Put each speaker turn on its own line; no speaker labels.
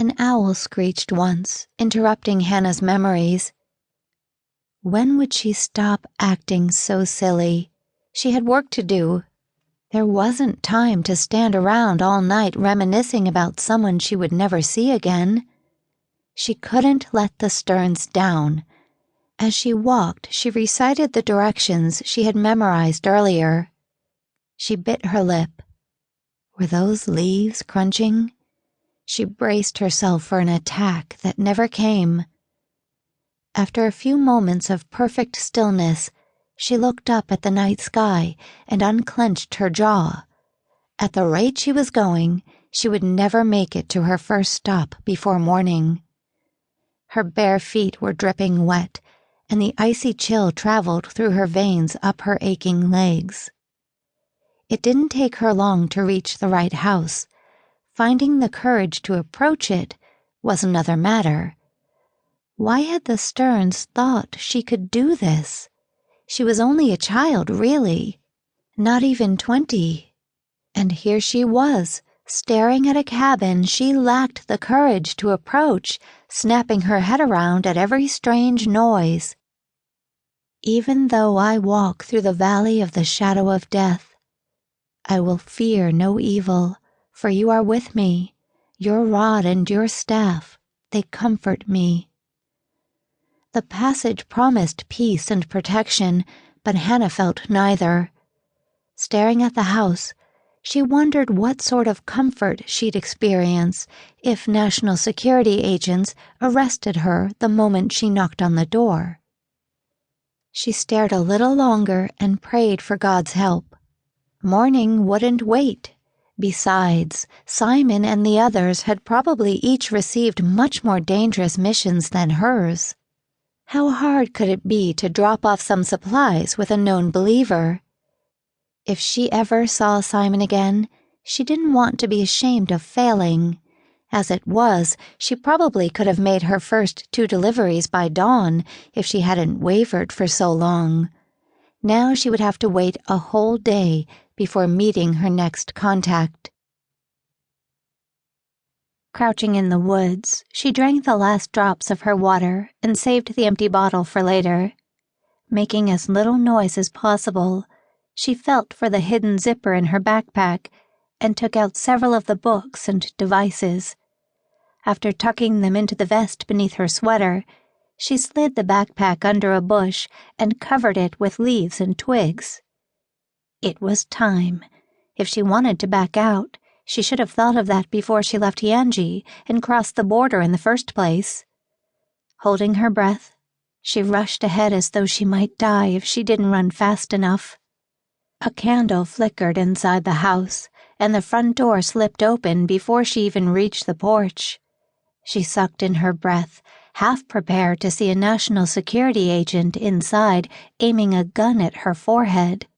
An owl screeched once, interrupting Hannah's memories. When would she stop acting so silly? She had work to do. There wasn't time to stand around all night reminiscing about someone she would never see again. She couldn't let the Sterns down. As she walked, she recited the directions she had memorized earlier. She bit her lip. Were those leaves crunching? She braced herself for an attack that never came. After a few moments of perfect stillness, she looked up at the night sky and unclenched her jaw. At the rate she was going, she would never make it to her first stop before morning. Her bare feet were dripping wet, and the icy chill traveled through her veins up her aching legs. It didn't take her long to reach the right house. Finding the courage to approach it was another matter. Why had the Sterns thought she could do this? She was only a child, really. Not even 20. And here she was, staring at a cabin she lacked the courage to approach, snapping her head around at every strange noise. Even though I walk through the valley of the shadow of death, I will fear no evil, for you are with me. Your rod and your staff, they comfort me. The passage promised peace and protection, but Hannah felt neither. Staring at the house, she wondered what sort of comfort she'd experience if national security agents arrested her the moment she knocked on the door. She stared a little longer and prayed for God's help. Morning wouldn't wait. Besides, Simon and the others had probably each received much more dangerous missions than hers. How hard could it be to drop off some supplies with a known believer? If she ever saw Simon again, she didn't want to be ashamed of failing. As it was, she probably could have made her first 2 deliveries by dawn if she hadn't wavered for so long. Now she would have to wait a whole day before meeting her next contact. Crouching in the woods, she drank the last drops of her water and saved the empty bottle for later. Making as little noise as possible, she felt for the hidden zipper in her backpack and took out several of the books and devices. After tucking them into the vest beneath her sweater, she slid the backpack under a bush and covered it with leaves and twigs. It was time. If she wanted to back out, she should have thought of that before she left Yanji and crossed the border in the first place. Holding her breath, she rushed ahead as though she might die if she didn't run fast enough. A candle flickered inside the house, and the front door slipped open before she even reached the porch. She sucked in her breath, half prepared to see a national security agent inside aiming a gun at her forehead.